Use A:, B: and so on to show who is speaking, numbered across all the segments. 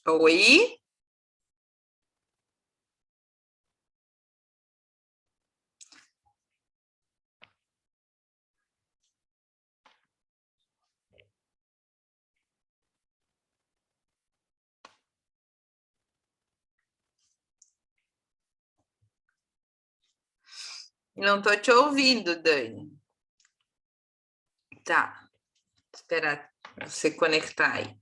A: Oi? Não estou te ouvindo, Dani. Tá, espera você conectar aí.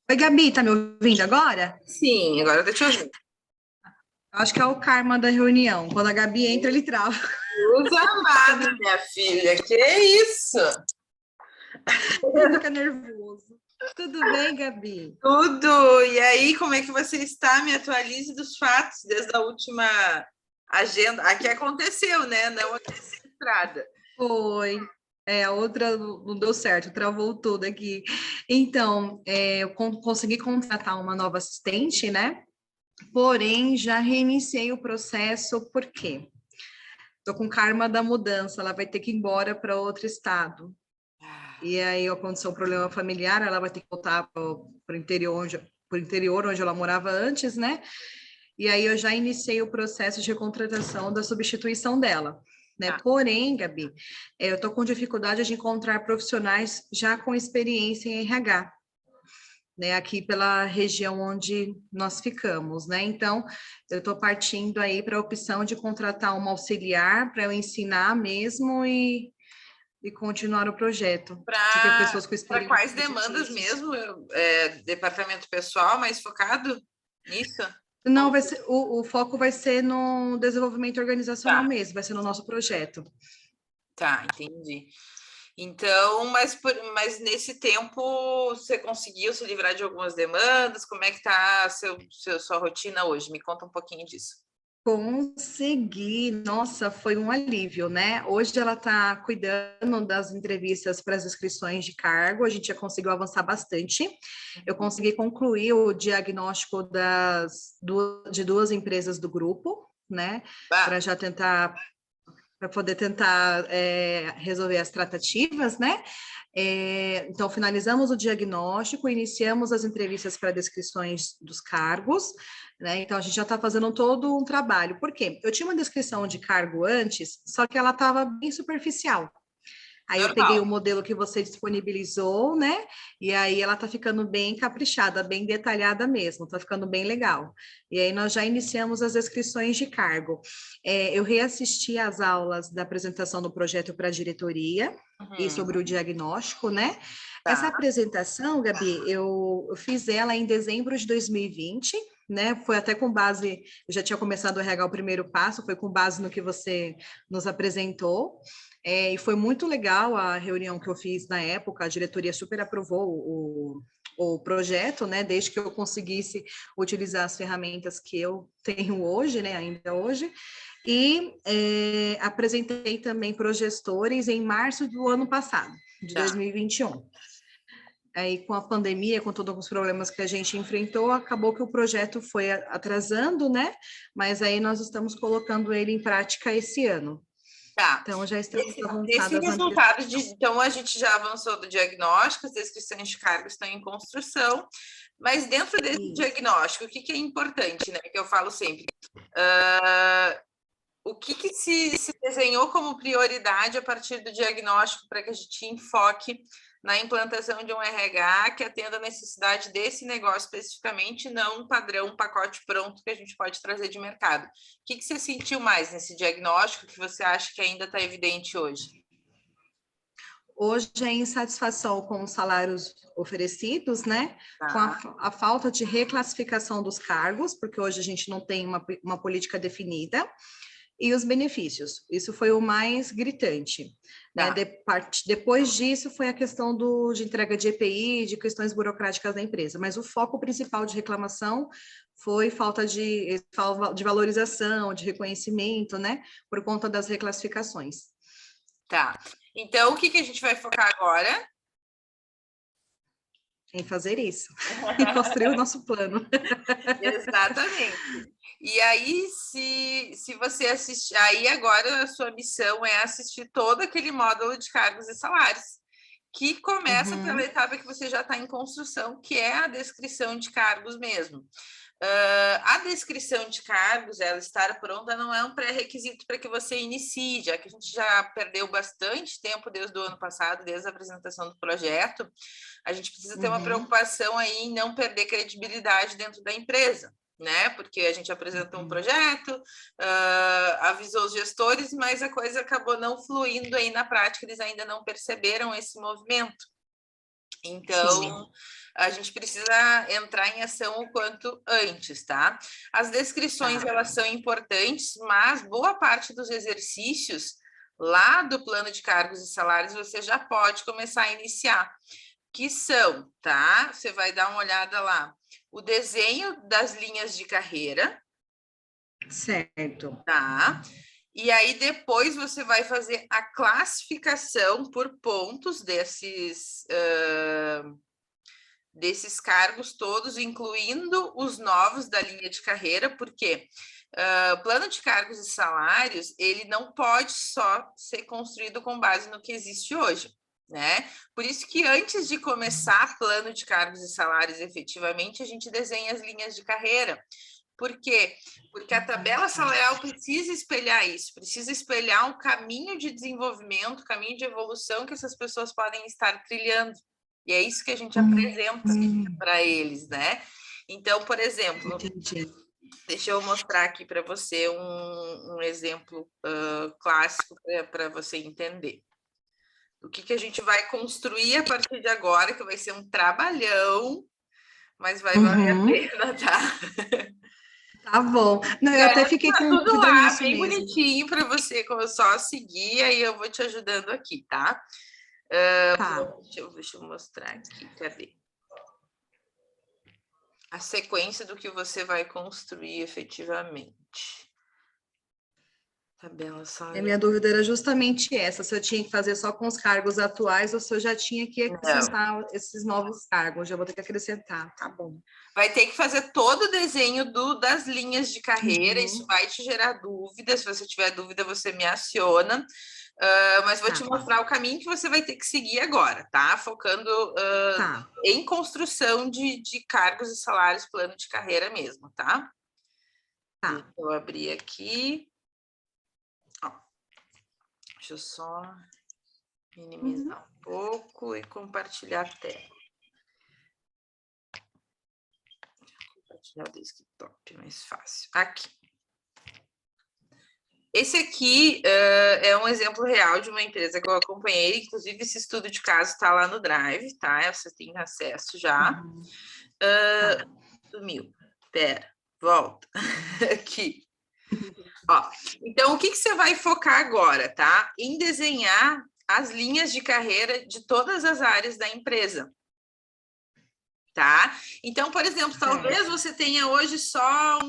B: Oi, Gabi, tá me ouvindo agora?
A: Sim, agora eu tô te ouvindo.
B: Acho que é o karma da reunião. Quando a Gabi entra, ele trava.
A: Deus
B: Fica,
A: amado, minha filha, que isso?
B: ele fica nervoso. Tudo bem, Gabi?
A: Tudo! E aí, como é que você está? Me atualize dos fatos desde a última agenda. Aqui aconteceu, né? Não aqui na estrada.
B: Foi. A outra não deu certo, travou tudo aqui. Então, eu consegui contratar uma nova assistente, né? Porém, já reiniciei o processo, por quê? Tô com karma da mudança, ela vai ter que ir embora para outro estado. E aí aconteceu um problema familiar, ela vai ter que voltar para o interior onde ela morava antes, né? E aí eu já iniciei o processo de contratação da substituição dela. Né?
A: Tá.
B: Porém, Gabi, eu estou com dificuldade de encontrar profissionais já com experiência em RH, né? Aqui pela região onde nós ficamos, né? Então, eu estou partindo aí para a opção de contratar uma auxiliar para eu ensinar mesmo e continuar o projeto, de ter pessoas com
A: Para
B: experiência
A: quais demandas
B: disso.
A: mesmo? Departamento pessoal mais focado nisso?
B: Não, vai ser, o foco vai ser no desenvolvimento organizacional
A: Tá,
B: mesmo, vai ser no nosso projeto.
A: tá, entendi. Então, mas nesse tempo você conseguiu se livrar de algumas demandas? Como é que está sua rotina hoje? Me conta um pouquinho disso.
B: Consegui, nossa, foi um alívio, né? Hoje ela está cuidando das entrevistas para as inscrições de cargo, a gente já conseguiu avançar bastante. Eu consegui concluir o diagnóstico de duas empresas do grupo, né?
A: Bah,
B: Para já tentar para poder tentar resolver as tratativas, né? Então, finalizamos o diagnóstico, iniciamos as entrevistas para descrições dos cargos, né? Então, a gente já está fazendo todo um trabalho. Por quê? Eu tinha uma descrição de cargo antes, só que ela estava bem superficial. Aí eu peguei o
A: normal.
B: modelo que você disponibilizou, né? E aí ela tá ficando bem caprichada, bem detalhada mesmo, tá ficando bem legal. E aí nós já iniciamos as inscrições de cargo. Eu reassisti às aulas da apresentação do projeto para a diretoria e sobre o
A: Uhum,
B: diagnóstico, né? Essa
A: tá.
B: apresentação, Gabi, eu fiz ela em dezembro de 2020, né? Foi até com base, eu já tinha começado a regar o primeiro passo, foi com base no que você nos apresentou. E foi muito legal a reunião que eu fiz na época, a diretoria super aprovou o projeto, né? Desde que eu conseguisse utilizar as ferramentas que eu tenho hoje, né? Ainda hoje. E apresentei também para os gestores em março do ano passado, de
A: Tá.
B: 2021. Aí, com a pandemia, com todos os problemas que a gente enfrentou, acabou que o projeto foi atrasando, né? Mas aí nós estamos colocando ele em prática esse ano.
A: Tá.
B: Então, já estamos
A: Desse
B: avançadas na
A: resultado então a gente já avançou do diagnóstico, as descrições de cargos estão em construção, mas dentro desse
B: isso.
A: diagnóstico, o que, que é importante, né? Que eu falo sempre. Uh, o que, que se desenhou como prioridade a partir do diagnóstico para que a gente enfoque na implantação de um RH que atenda a necessidade desse negócio especificamente, não um padrão, um pacote pronto que a gente pode trazer de mercado. O que você sentiu mais nesse diagnóstico que você acha que ainda está evidente hoje?
B: Hoje é insatisfação com os salários oferecidos, né? Com a falta de reclassificação dos cargos, porque hoje a gente não tem uma política definida, e os benefícios. Isso foi o mais gritante. Né? Depois disso, foi a questão de entrega de EPI, de questões burocráticas da empresa, mas o foco principal de reclamação foi falta de valorização, de reconhecimento, né? Por conta das reclassificações.
A: Tá. Então, o que a gente vai focar agora?
B: Em fazer isso. E construir o nosso plano.
A: Exatamente. E aí, se você assistir, aí agora a sua missão é assistir todo aquele módulo de cargos e salários, que começa pela etapa que você já está em construção, que é a descrição de cargos mesmo. A descrição de cargos, ela estar pronta, não é um pré-requisito para que você inicie, já que a gente já perdeu bastante tempo desde o ano passado, desde a apresentação do projeto, a gente precisa ter uma preocupação aí em não perder credibilidade dentro da empresa, né? Porque a gente apresentou um projeto, avisou os gestores, mas a coisa acabou não fluindo aí na prática, eles ainda não perceberam esse movimento. Então, a gente precisa entrar em ação o quanto antes, tá? As descrições, elas são importantes, mas boa parte dos exercícios lá do plano de cargos e salários você já pode começar a iniciar, que são, tá? Você vai dar uma olhada lá, o desenho das linhas de carreira.
B: Certo.
A: Tá? E aí, depois, você vai fazer a classificação por pontos desses cargos todos, incluindo os novos da linha de carreira, porque o plano de cargos e salários, ele não pode só ser construído com base no que existe hoje, né? Por isso que antes de começar plano de cargos e salários efetivamente, a gente desenha as linhas de carreira. Por quê? Porque a tabela salarial precisa espelhar isso, precisa espelhar um caminho de desenvolvimento, caminho de evolução que essas pessoas podem estar trilhando. E é isso que a gente apresenta para eles, né? Então, por exemplo, deixa eu mostrar aqui para você um exemplo clássico para você entender. O que a gente vai construir a partir de agora, que vai ser um trabalhão, mas vai valer a pena, tá?
B: Tá bom. Não, eu até fiquei com
A: tudo
B: dúvida
A: lá,
B: nisso
A: bem
B: mesmo.
A: bonitinho para você só seguir, aí eu vou te ajudando aqui, tá?
B: Tá.
A: Deixa eu mostrar aqui, cadê? A sequência do que você vai construir efetivamente. Tabela salarial.
B: A minha dúvida era justamente essa, se eu tinha que fazer só com os cargos atuais ou se eu já tinha que acrescentar esses novos cargos, já vou ter que acrescentar, tá bom.
A: Vai ter que fazer todo o desenho das linhas de carreira, isso vai te gerar dúvida, se você tiver dúvida você me aciona, mas vou te mostrar o caminho que você vai ter que seguir agora, tá? Focando em construção de cargos e salários, plano de carreira mesmo, tá? Deixa eu abrir aqui. Deixa eu só minimizar um pouco e compartilhar a tela. Compartilhar o desktop, é mais fácil. Aqui. Esse aqui é um exemplo real de uma empresa que eu acompanhei, inclusive esse estudo de caso está lá no Drive, tá? Você tem acesso já. Sumiu. Pera, volta. Aqui. Ó, então, o que você vai focar agora, tá? Em desenhar as linhas de carreira de todas as áreas da empresa. Tá? Então, por exemplo, talvez você tenha hoje só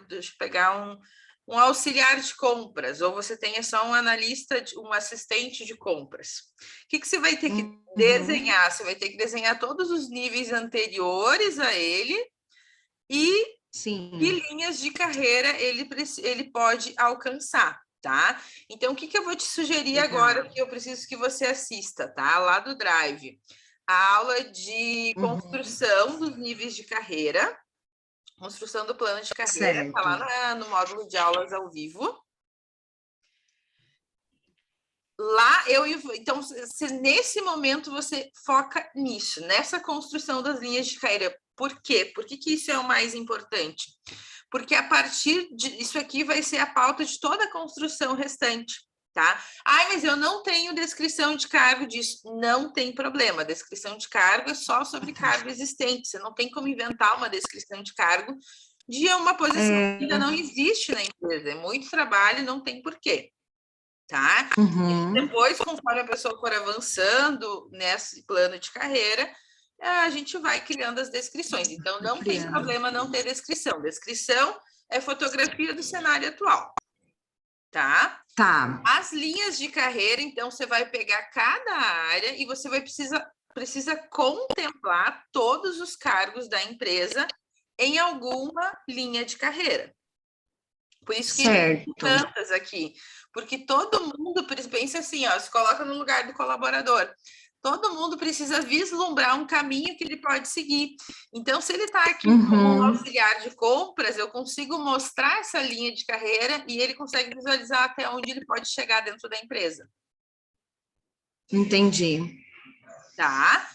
A: deixa eu pegar um auxiliar de compras, ou você tenha só um analista, um assistente de compras. O que você vai ter que desenhar? Você vai ter que desenhar todos os níveis anteriores a ele e que linhas de carreira ele pode alcançar, tá? Então, o que eu vou te sugerir agora, que eu preciso que você assista, tá? Lá do Drive. A aula de construção dos níveis de carreira, construção do plano de carreira, está lá no módulo de aulas ao vivo. Lá então, nesse momento você foca nisso, nessa construção das linhas de carreira. Por quê? Por que isso é o mais importante? Porque a partir disso aqui vai ser a pauta de toda a construção restante, tá? Mas eu não tenho descrição de cargo disso. Não tem problema. Descrição de cargo é só sobre cargo existente. Você não tem como inventar uma descrição de cargo de uma posição que ainda não existe na empresa. É muito trabalho, não tem porquê. Tá? E depois, conforme a pessoa for avançando nesse plano de carreira, a gente vai criando as descrições. Então, não tem problema não ter descrição. Descrição é fotografia do cenário atual. Tá? As linhas de carreira, então, você vai pegar cada área e você vai precisa contemplar todos os cargos da empresa em alguma linha de carreira. Por isso que tem tantas aqui, porque todo mundo pensa assim, se coloca no lugar do colaborador. Todo mundo precisa vislumbrar um caminho que ele pode seguir. Então, se ele está aqui como um auxiliar de compras, eu consigo mostrar essa linha de carreira e ele consegue visualizar até onde ele pode chegar dentro da empresa.
B: Entendi.
A: Tá?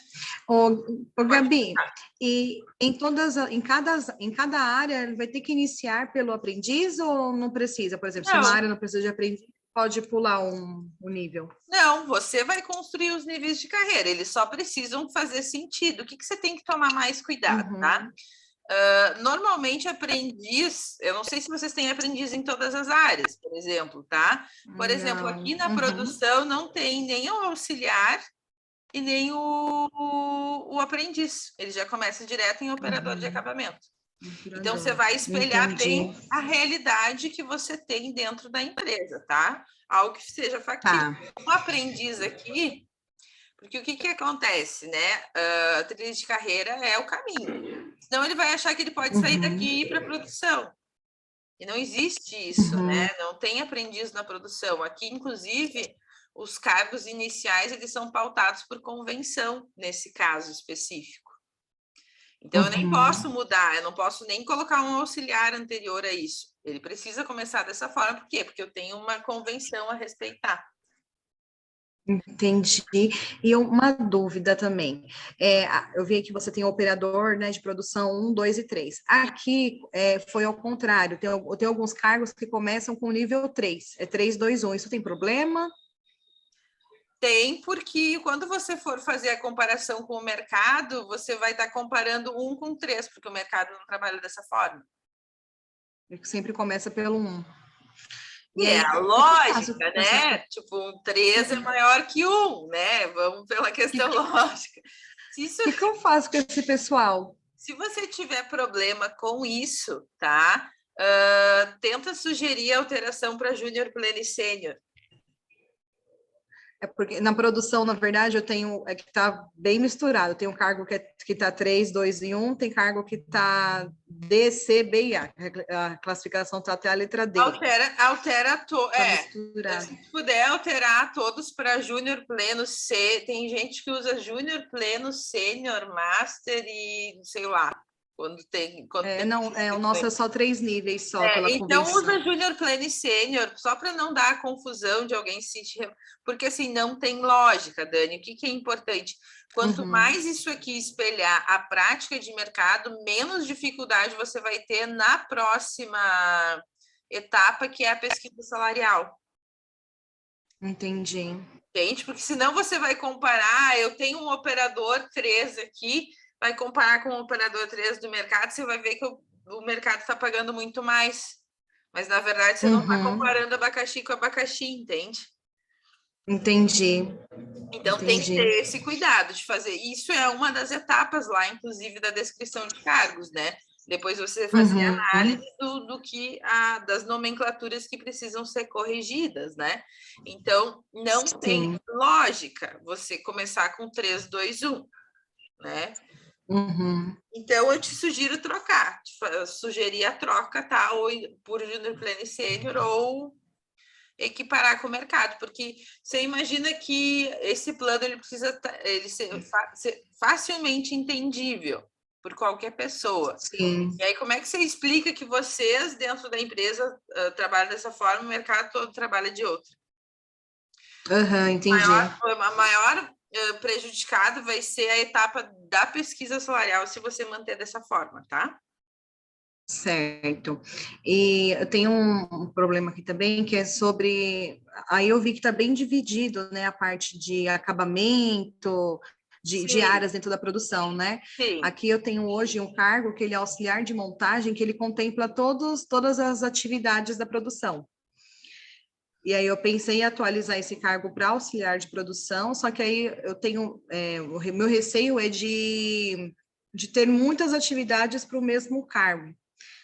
B: Ô Gabi, e em cada área ele vai ter que iniciar pelo aprendiz ou não precisa? Por exemplo, se uma área não precisa de aprendiz, pode pular um nível?
A: Não, você vai construir os níveis de carreira, eles só precisam fazer sentido. O que você tem que tomar mais cuidado, tá? Normalmente, aprendiz, eu não sei se vocês têm aprendiz em todas as áreas, por exemplo, tá? Por exemplo, aqui na produção não tem nem o auxiliar e nem o aprendiz. Ele já começa direto em operador de acabamento. Então, você vai espelhar bem a realidade que você tem dentro da empresa, tá? Algo que seja factível. Um aprendiz aqui, porque o que acontece, né? A trilha de carreira é o caminho. Senão ele vai achar que ele pode sair daqui e ir para a produção. E não existe isso, né? Não tem aprendiz na produção. Aqui, inclusive, os cargos iniciais, eles são pautados por convenção, nesse caso específico. Então, eu nem posso mudar, eu não posso nem colocar um auxiliar anterior a isso. Ele precisa começar dessa forma, por quê? Porque eu tenho uma convenção a respeitar.
B: Entendi. E uma dúvida também. Eu vi que você tem o operador, né, de produção 1, 2 e 3. Aqui foi ao contrário, tem alguns cargos que começam com nível 3, 3, 2, 1. Isso tem problema?
A: Tem, porque quando você for fazer a comparação com o mercado, você vai estar comparando 1 com 3, porque o mercado não trabalha dessa forma.
B: Sempre começa pelo 1.
A: É a lógica, né? Tipo, 3 é maior que 1, né? Vamos pela questão lógica.
B: O que eu faço com esse pessoal?
A: Se você tiver problema com isso, tá? Tenta sugerir alteração para júnior, pleno e sênior.
B: Porque na produção, na verdade, eu tenho que tá bem misturado. Tem um cargo que tá 3, 2 e 1, tem cargo que tá D, C, B e A. A classificação tá até a letra D.
A: Altera
B: misturado.
A: Se puder alterar todos para júnior, pleno, C. Tem gente que usa júnior, pleno, sênior, master e sei lá.
B: O nosso é só 3 níveis só, pela
A: então
B: convenção.
A: usa júnior, pleno e sênior, só para não dar a confusão de alguém se sentir... Porque assim, não tem lógica, Dani. O que é importante? Quanto mais isso aqui espelhar a prática de mercado, menos dificuldade você vai ter na próxima etapa, que é a pesquisa salarial.
B: Entendi.
A: Entende? Porque senão você vai comparar, eu tenho um operador 3 aqui, vai comparar com o operador 3 do mercado, você vai ver que o mercado está pagando muito mais. Mas, na verdade, você não está comparando abacaxi com abacaxi, entende?
B: Entendi.
A: Então, tem que ter esse cuidado de fazer. Isso é uma das etapas lá, inclusive, da descrição de cargos, né? Depois você fazer análise das nomenclaturas que precisam ser corrigidas, né? Então, não tem lógica você começar com 3, 2, 1, né? Então, eu te sugiro trocar, sugerir a troca, tá? Ou por júnior, pleno e sênior, ou equiparar com o mercado, porque você imagina que esse plano ele precisa ser facilmente entendível por qualquer pessoa.
B: Sim.
A: E aí, como é que você explica que vocês, dentro da empresa, trabalham dessa forma e o mercado todo trabalha de outra?
B: Aham, entendi.
A: A maior prejudicado vai ser a etapa da pesquisa salarial se você manter dessa forma, tá?
B: Certo. E eu tenho um problema aqui também, que é sobre. Aí eu vi que está bem dividido, né? A parte de acabamento, de
A: Sim,
B: áreas dentro da produção, né?
A: sim.
B: Aqui eu tenho hoje um cargo que ele é auxiliar de montagem, que ele contempla todas as atividades da produção. E aí eu pensei em atualizar esse cargo para auxiliar de produção, só que aí eu tenho. Meu receio é de ter muitas atividades para o mesmo cargo.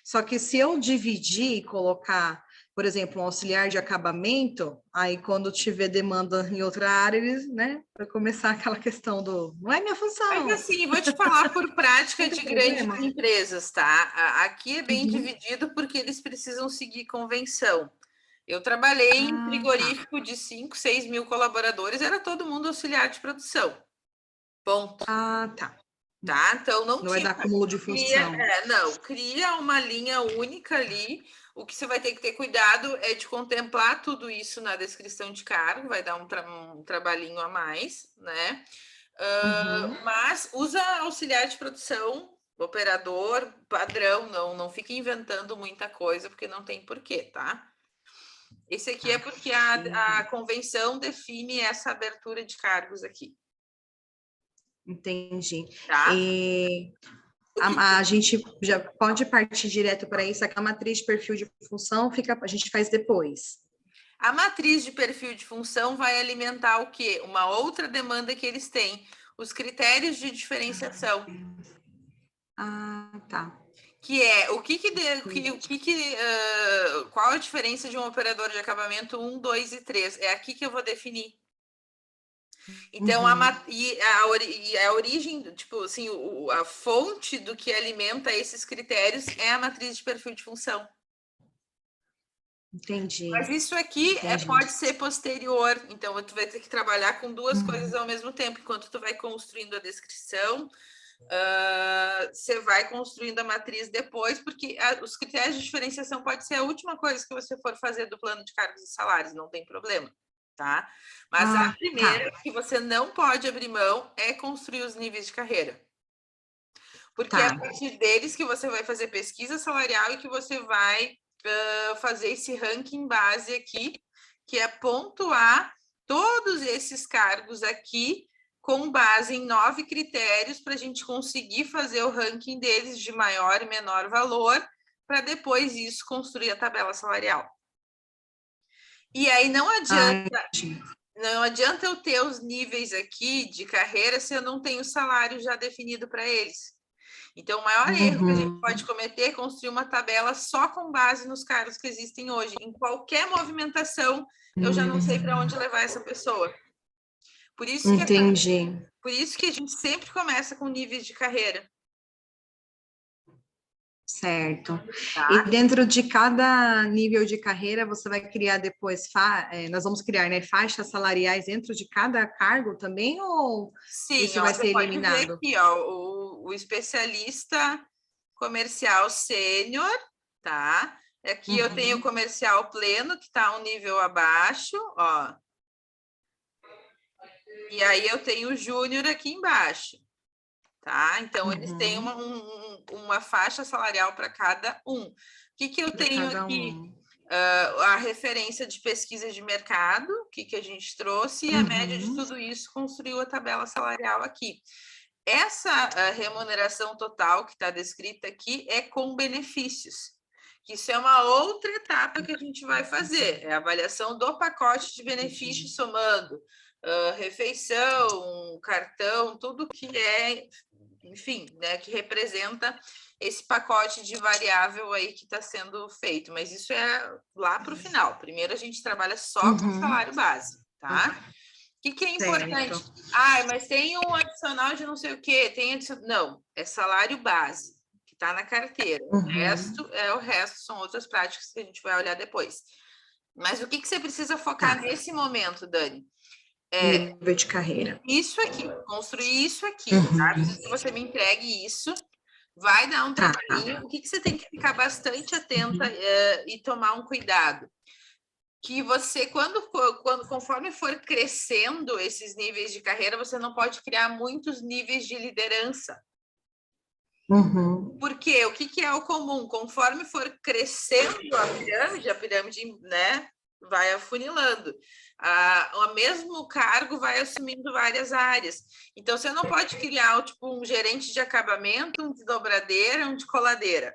B: Só que se eu dividir e colocar, por exemplo, um auxiliar de acabamento, aí quando tiver demanda em outra área, eles, né, para começar aquela questão do, não é minha
A: Mas
B: função,
A: assim, vou te falar por prática
B: não tem
A: de grandes
B: problema.
A: empresas, tá? Aqui é bem
B: Uhum.
A: dividido porque eles precisam seguir convenção. Eu trabalhei em
B: Ah, tá.
A: frigorífico de 5, 6 mil colaboradores, era todo mundo auxiliar de produção. Ponto.
B: Ah, tá.
A: Tá? Então não
B: Não é
A: tinha.
B: dar acúmulo de função.
A: Não, cria uma linha única ali. O que você vai ter que ter cuidado é de contemplar tudo isso na descrição de cargo, vai dar um trabalhinho a mais, né?
B: Uhum.
A: Mas usa auxiliar de produção, operador, padrão, não fique inventando muita coisa, porque não tem porquê, tá? Esse aqui é
B: Tá.
A: porque
B: E-
A: a convenção define essa abertura de cargos aqui,
B: Entendi.
A: tá?
B: E
A: O que,
B: a gente já pode partir direto para isso, aquela matriz de perfil de função fica, a gente faz depois.
A: A matriz de perfil de função vai alimentar o quê? Uma outra demanda que eles têm, os critérios de diferenciação,
B: Ah, tá.
A: que é qual a diferença de um operador de acabamento 1, 2 e 3? É aqui que eu vou definir. Então,
B: Uhum.
A: e a origem, tipo assim, a fonte do que alimenta esses critérios é a matriz de perfil de função. Mas
B: Entendi,
A: isso aqui
B: entendi.
A: pode ser posterior, então tu vai ter que trabalhar com duas coisas
B: Uhum.
A: ao mesmo tempo. Enquanto tu vai construindo a descrição, você vai construindo a matriz depois, porque os critérios de diferenciação pode ser a última coisa que você for fazer do plano de cargos e salários, não tem problema, tá? Mas a
B: Ah, tá.
A: primeira que você não pode abrir mão é construir os níveis de carreira. Porque é a
B: Tá.
A: partir deles que você vai fazer pesquisa salarial e que você vai fazer esse ranking base aqui, que é pontuar todos esses cargos aqui com base em 9 critérios para a gente conseguir fazer o ranking deles de maior e menor valor, para depois isso construir a tabela salarial. E aí
B: Ah, entendi.
A: não adianta eu ter os níveis aqui de carreira se eu não tenho salário já definido para eles. Então, o maior erro que a gente
B: Uhum.
A: pode cometer é construir uma tabela só com base nos cargos que existem hoje. Em qualquer movimentação, eu já não sei para onde levar essa pessoa. Por isso que,
B: Entendi.
A: por isso que a gente sempre começa com níveis de carreira,
B: Certo. E
A: tá?
B: dentro de cada nível de carreira, você vai criar depois, nós vamos criar, né, faixas salariais dentro de cada cargo também, ou
A: Sim,
B: isso
A: ó,
B: vai
A: você
B: ser
A: pode ver
B: eliminado?
A: aqui, ó, o especialista comercial sênior, tá? Aqui eu tenho o
B: Uhum.
A: comercial pleno, que está um nível abaixo, ó. E aí eu tenho o júnior aqui embaixo, tá? Então, eles têm
B: Uhum.
A: uma faixa salarial para cada um. O que, que eu
B: Para
A: tenho
B: cada
A: aqui?
B: um.
A: A referência de pesquisa de mercado, o que a gente trouxe, e a média de
B: Uhum.
A: tudo isso construiu a tabela salarial aqui. Essa remuneração total que está descrita aqui é com benefícios. Isso é uma outra etapa que a gente vai fazer, é a avaliação do pacote de benefícios, somando refeição, cartão, tudo que é, enfim, né, que representa esse pacote de variável aí que está sendo feito. Mas isso é lá para o final. Primeiro a gente trabalha só com o
B: Uhum.
A: salário base, tá? O que é
B: Certo.
A: importante? Ah, mas tem um adicional de não sei o quê, tem adicional. Não, é salário base, que está na carteira.
B: Uhum.
A: O resto são outras práticas que a gente vai olhar depois. Mas o que você precisa focar
B: Tá.
A: nesse momento, Dani? É
B: Nível de carreira.
A: isso aqui, construir isso aqui, tá?
B: Uhum.
A: Preciso que você me entregue isso. Vai dar um
B: Tá.
A: trabalhinho. O que você tem que ficar bastante atenta
B: Uhum.
A: e tomar um cuidado? que você, conforme for crescendo esses níveis de carreira, você não pode criar muitos níveis de liderança.
B: Uhum.
A: Porque o que é o comum? Conforme for crescendo a pirâmide, né, vai afunilando. O mesmo cargo vai assumindo várias áreas. Então, você não pode criar tipo, um gerente de acabamento, um de dobradeira, um de coladeira.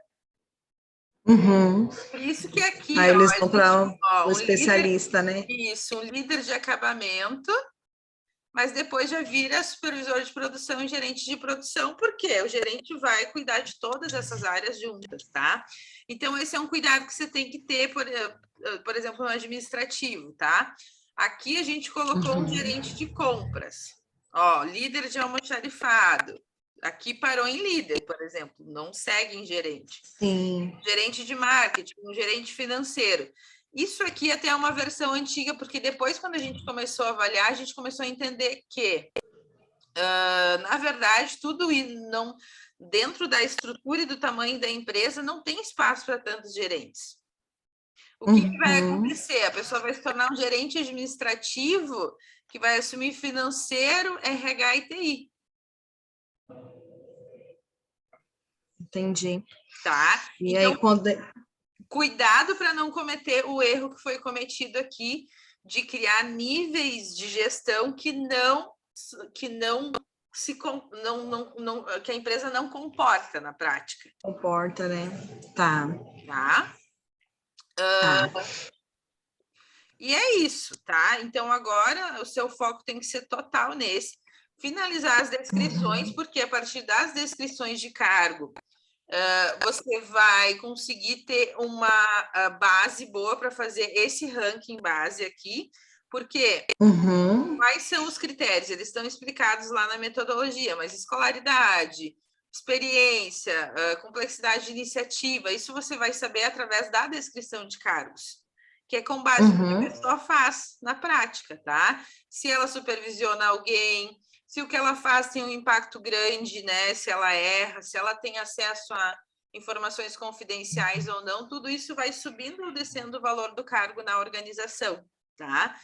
B: Uhum.
A: Por isso que aqui,
B: Aí eles vão para o
A: um
B: especialista,
A: líder,
B: né?
A: Isso, um líder de acabamento, mas depois já vira supervisor de produção e gerente de produção, porque o gerente vai cuidar de todas essas áreas juntas, tá? Então, esse é um cuidado que você tem que ter, por exemplo, no administrativo, tá? Aqui a gente colocou um gerente de compras, ó, líder de almoxarifado. Aqui parou em líder, por exemplo, não segue em gerente.
B: Sim.
A: Gerente de marketing, um gerente financeiro. Isso aqui até é uma versão antiga, porque depois, quando a gente começou a avaliar, a gente começou a entender que, na verdade, tudo não, dentro da estrutura e do tamanho da empresa, não tem espaço para tantos gerentes. O que vai acontecer? A pessoa vai se tornar um gerente administrativo que vai assumir financeiro, RH e TI.
B: Entendi.
A: Tá?
B: E
A: então,
B: aí, quando...
A: cuidado para não cometer o erro que foi cometido aqui de criar níveis de gestão que a empresa não comporta na prática.
B: Comporta, né? Tá.
A: Tá? E é isso, tá? Então, agora o seu foco tem que ser total nesse. Finalizar as descrições, porque a partir das descrições de cargo, você vai conseguir ter uma base boa para fazer esse ranking base aqui, porque quais são os critérios? Eles estão explicados lá na metodologia, mas escolaridade, experiência, complexidade de iniciativa, isso você vai saber através da descrição de cargos, que é com base no que a pessoa faz na prática, tá? Se ela supervisiona alguém, se o que ela faz tem um impacto grande, né? Se ela erra, se ela tem acesso a informações confidenciais ou não, tudo isso vai subindo ou descendo o valor do cargo na organização, tá?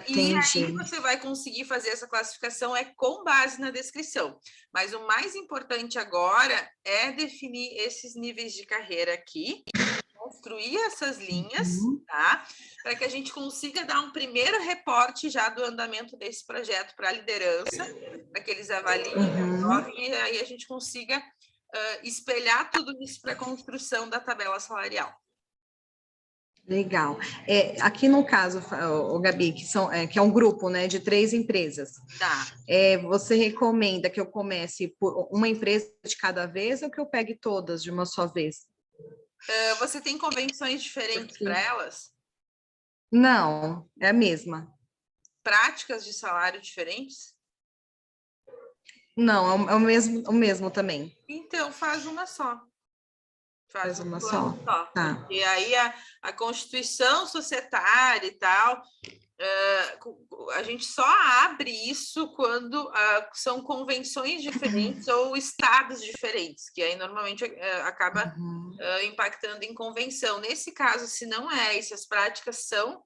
A: E aí você vai conseguir fazer essa classificação com base na descrição. Mas o mais importante agora é definir esses níveis de carreira aqui, construir essas linhas, tá? Para que a gente consiga dar um primeiro reporte já do andamento desse projeto para a liderança, para que eles avaliem, e aí a gente consiga espelhar tudo isso para a construção da tabela salarial.
B: Legal. Aqui no caso, o Gabi, que é um grupo, né, de 3 empresas.
A: Tá.
B: Você recomenda que eu comece por uma empresa de cada vez ou que eu pegue todas de uma só vez?
A: Você tem convenções diferentes para elas?
B: Não, é a mesma.
A: Práticas de salário diferentes?
B: Não, é o mesmo também.
A: Então, faz uma só.
B: Faz uma só. Tá.
A: E aí a Constituição societária e tal, a gente só abre isso quando são convenções diferentes ou estados diferentes, que aí normalmente acaba impactando em convenção. Nesse caso, se não é, e se as práticas são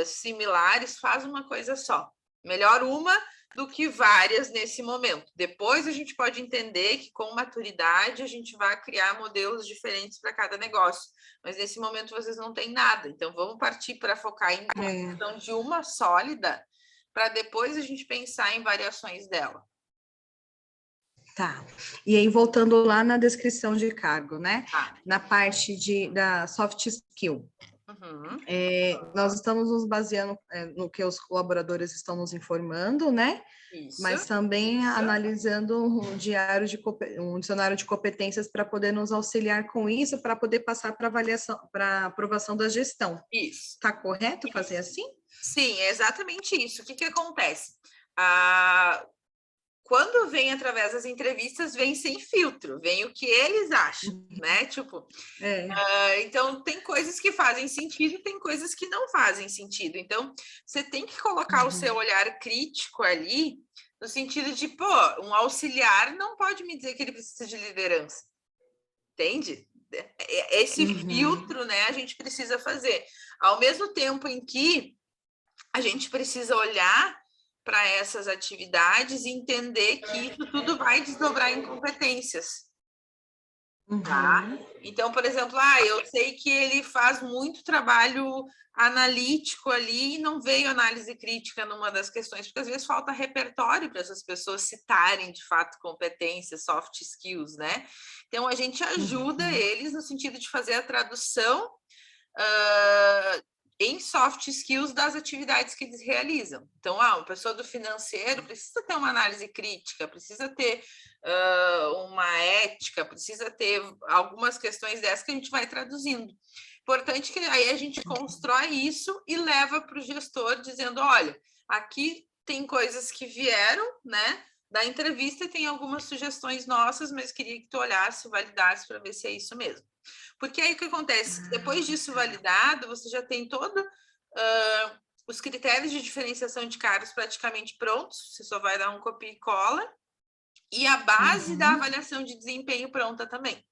A: similares, faz uma coisa só. Melhor uma do que várias nesse momento. Depois a gente pode entender que com maturidade a gente vai criar modelos diferentes para cada negócio. Mas nesse momento vocês não têm nada. Então vamos partir para focar em construção de uma sólida, para depois a gente pensar em variações dela.
B: Tá. E aí, voltando lá na descrição de cargo, né? Na parte da soft skill. Nós estamos nos baseando no que os colaboradores estão nos informando, né? Isso. Mas também analisando um dicionário de competências para poder nos auxiliar com isso, para poder passar para avaliação, para aprovação da gestão.
A: Isso.
B: Está correto fazer assim?
A: Sim, é exatamente isso. O que acontece? Quando vem através das entrevistas, vem sem filtro, vem o que eles acham, né? Tipo, então tem coisas que fazem sentido e tem coisas que não fazem sentido. Então, você tem que colocar o seu olhar crítico ali, no sentido de, um auxiliar não pode me dizer que ele precisa de liderança. Entende? esse filtro, né, a gente precisa fazer. Ao mesmo tempo em que a gente precisa olhar para essas atividades e entender que isso tudo vai desdobrar em competências. Tá? Então, por exemplo, eu sei que ele faz muito trabalho analítico ali e não veio análise crítica numa das questões, porque às vezes falta repertório para essas pessoas citarem de fato competências, soft skills, né? Então, a gente ajuda eles no sentido de fazer a tradução em soft skills das atividades que eles realizam. Então, uma pessoa do financeiro precisa ter uma análise crítica, precisa ter uma ética, precisa ter algumas questões dessas que a gente vai traduzindo. Importante que aí a gente constrói isso e leva para o gestor dizendo, olha, aqui tem coisas que vieram, né, da entrevista e tem algumas sugestões nossas, mas queria que tu olhasse, validasse para ver se é isso mesmo. Porque aí o que acontece? Depois disso validado, você já tem todos os critérios de diferenciação de cargos praticamente prontos, você só vai dar um copia e cola, e a base da avaliação de desempenho pronta também,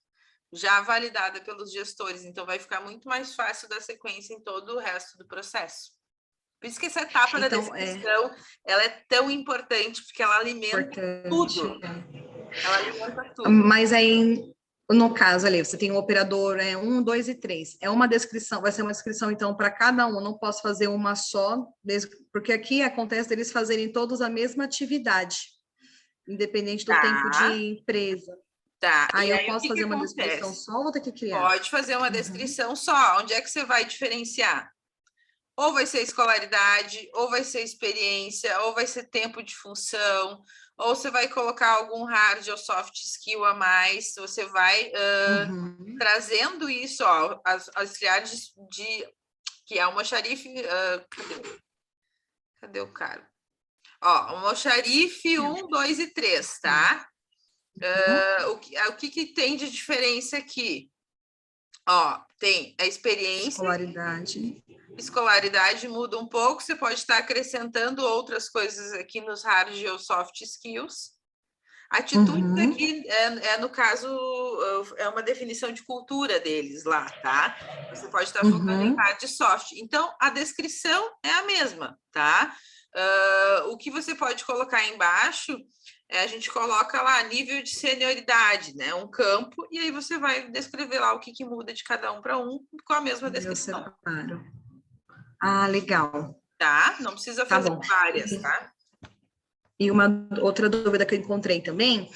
A: já validada pelos gestores, então vai ficar muito mais fácil dar sequência em todo o resto do processo. Por isso que essa etapa da descrição, ela é tão importante, porque ela alimenta tudo. Ela alimenta tudo.
B: Mas aí, no caso ali, você tem o operador 1, 2 e 3. É uma descrição, vai ser uma descrição, então, para cada um. Não posso fazer uma só, porque aqui acontece deles fazerem todos a mesma atividade, independente do tempo de empresa.
A: Tá.
B: Aí eu posso fazer uma descrição só ou vou ter que criar?
A: Pode fazer uma descrição só. Onde é que você vai diferenciar? Ou vai ser escolaridade, ou vai ser experiência, ou vai ser tempo de função, ou você vai colocar algum hard ou soft skill a mais, você vai trazendo isso, ó, as auxiliares de que é o almoxarife, cadê o cara? Ó, almoxarife 1, 2 e 3, tá? O que tem de diferença aqui? Ó, tem a experiência. Escolaridade muda um pouco, você pode estar acrescentando outras coisas aqui nos hard ou soft skills. Atitude aqui no caso, é uma definição de cultura deles lá, tá? Você pode estar focando em hard e soft. Então, a descrição é a mesma, tá? O que você pode colocar embaixo, a gente coloca lá nível de senioridade, né? Um campo, e aí você vai descrever lá o que muda de cada um para um com a mesma descrição.
B: Eu separo. Ah, legal.
A: Tá? Não precisa fazer várias, tá?
B: E uma outra dúvida que eu encontrei também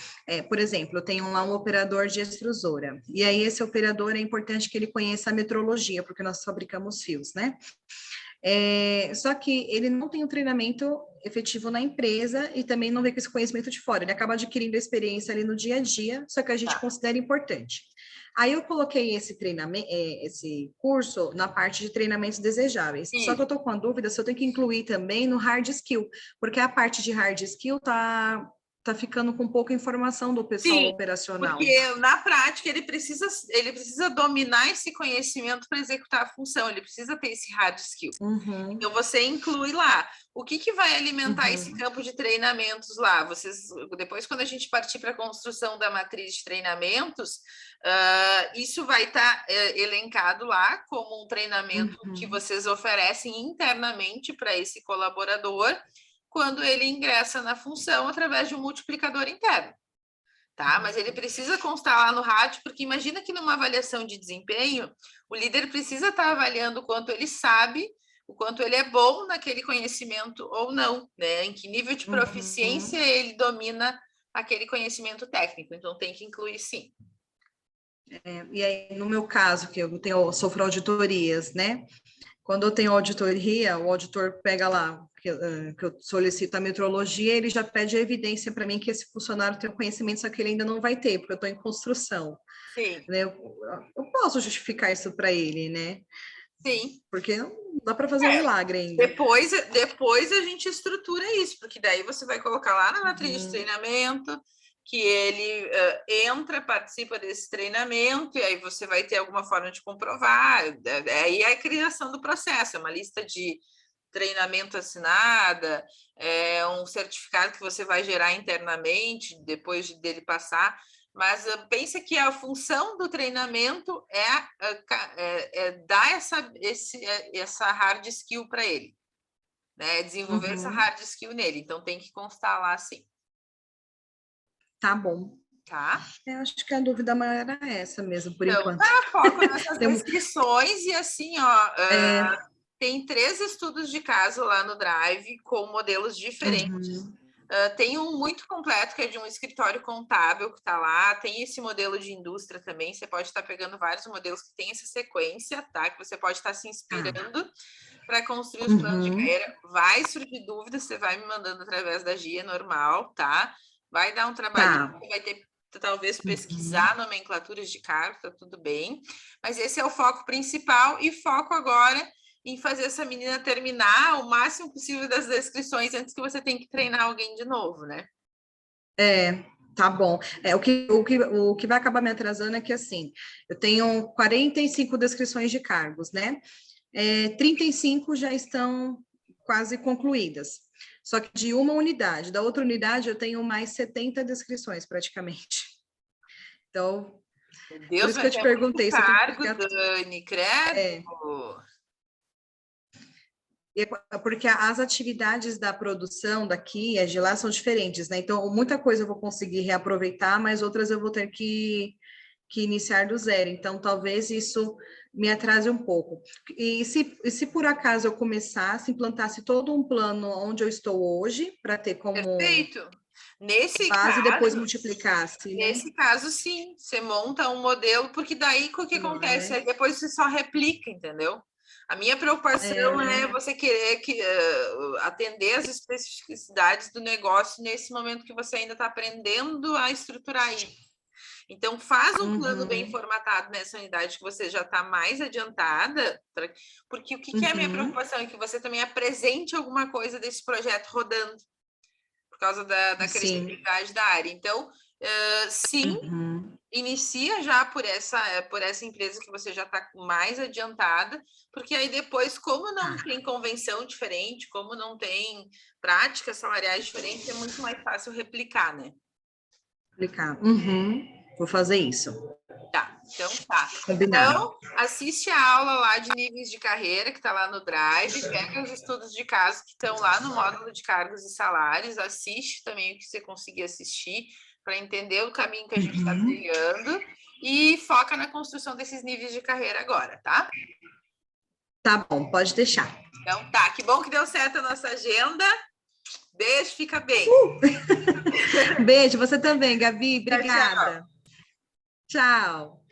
B: por exemplo, eu tenho lá um operador de extrusora, e aí esse operador é importante que ele conheça a metrologia, porque nós fabricamos fios, né? Só que ele não tem um treinamento efetivo na empresa e também não vem com esse conhecimento de fora, ele acaba adquirindo a experiência ali no dia a dia, só que a gente considera importante. Aí eu coloquei esse treinamento, esse curso na parte de treinamentos desejáveis. Sim. Só que eu estou com a dúvida se eu tenho que incluir também no hard skill, porque a parte de hard skill tá ficando com pouca informação do pessoal operacional.
A: Porque na prática ele precisa dominar esse conhecimento para executar a função, ele precisa ter esse hard skill. Então você inclui lá. O que vai alimentar esse campo de treinamentos lá? Depois, quando a gente partir para a construção da matriz de treinamentos, isso vai estar elencado lá como um treinamento que vocês oferecem internamente para esse colaborador, quando ele ingressa na função através de um multiplicador interno, tá? Mas ele precisa constar lá no RAT, porque imagina que numa avaliação de desempenho, o líder precisa estar avaliando o quanto ele sabe, o quanto ele é bom naquele conhecimento ou não, né? Em que nível de proficiência ele domina aquele conhecimento técnico. Então, tem que incluir sim.
B: E aí, no meu caso, que eu sofro auditorias, né? Quando eu tenho auditoria, o auditor pega lá, que eu solicito a metrologia, ele já pede a evidência para mim que esse funcionário tem conhecimento, só que ele ainda não vai ter, porque eu estou em construção.
A: Sim.
B: Né? Eu posso justificar isso para ele, né?
A: Sim.
B: Porque não dá para fazer um milagre ainda.
A: Depois a gente estrutura isso, porque daí você vai colocar lá na matriz de treinamento, que ele participa desse treinamento, e aí você vai ter alguma forma de comprovar. Aí é a criação do processo, é uma lista de treinamento assinada, um certificado que você vai gerar internamente, depois dele passar. Mas pensa que a função do treinamento é dar essa hard skill para ele, né? Desenvolver essa hard skill nele. Então, tem que constar lá, sim.
B: Tá bom.
A: Tá?
B: Eu acho que a dúvida maior era essa mesmo, por
A: Então,
B: enquanto.
A: dá foco nessas descrições e assim, ó, tem 3 estudos de caso lá no Drive com modelos diferentes. Tem um muito completo, que é de um escritório contábil que está lá, tem esse modelo de indústria também, você pode estar pegando vários modelos que tem essa sequência, tá? Que você pode estar se inspirando para construir os planos de carreira. Vai surgir dúvidas, você vai me mandando através da GIA normal, tá? Vai dar um trabalho, você vai ter talvez pesquisar nomenclaturas de cargo, tá tudo bem, mas esse é o foco principal, e foco agora em fazer essa menina terminar o máximo possível das descrições antes que você tenha que treinar alguém de novo, né?
B: Tá bom. O que vai acabar me atrasando é que, assim, eu tenho 45 descrições de cargos, né? 35 já estão quase concluídas. Só que de uma unidade, da outra unidade eu tenho mais 70 descrições, praticamente. Então,
A: Deus,
B: por isso que eu te perguntei.
A: Cargo, Dani, credo.
B: Porque as atividades da produção daqui e de lá são diferentes, né? Então, muita coisa eu vou conseguir reaproveitar, mas outras eu vou ter que iniciar do zero. Então, talvez isso me atrase um pouco. E se por acaso eu começasse, implantasse todo um plano onde eu estou hoje, para ter como
A: Perfeito. Nesse
B: base
A: caso,
B: e depois multiplicasse, né?
A: Nesse caso, sim. Você monta um modelo, porque daí o que acontece? Aí depois você só replica, entendeu? A minha preocupação é você querer atender as especificidades do negócio nesse momento que você ainda está aprendendo a estruturar isso. Então, faz um plano bem formatado nessa unidade que você já está mais adiantada, porque o que é a minha preocupação? É que você também apresente alguma coisa desse projeto rodando, por causa da credibilidade da área. Então, sim, inicia já por essa empresa que você já está mais adiantada, porque aí depois, como não tem convenção diferente, como não tem práticas salariais diferentes, é muito mais fácil replicar, né?
B: Replicar. Vou fazer isso.
A: Tá, então tá.
B: Combinado.
A: Então, assiste a aula lá de níveis de carreira, que está lá no Drive, pega os estudos de caso que estão lá no módulo de cargos e salários, assiste também o que você conseguir assistir, para entender o caminho que a gente está trilhando, e foca na construção desses níveis de carreira agora, tá?
B: Tá bom, pode deixar.
A: Então tá, que bom que deu certo a nossa agenda. Beijo, fica bem.
B: Beijo, você também, Gabi. Obrigada.
A: Tchau.
B: Tchau.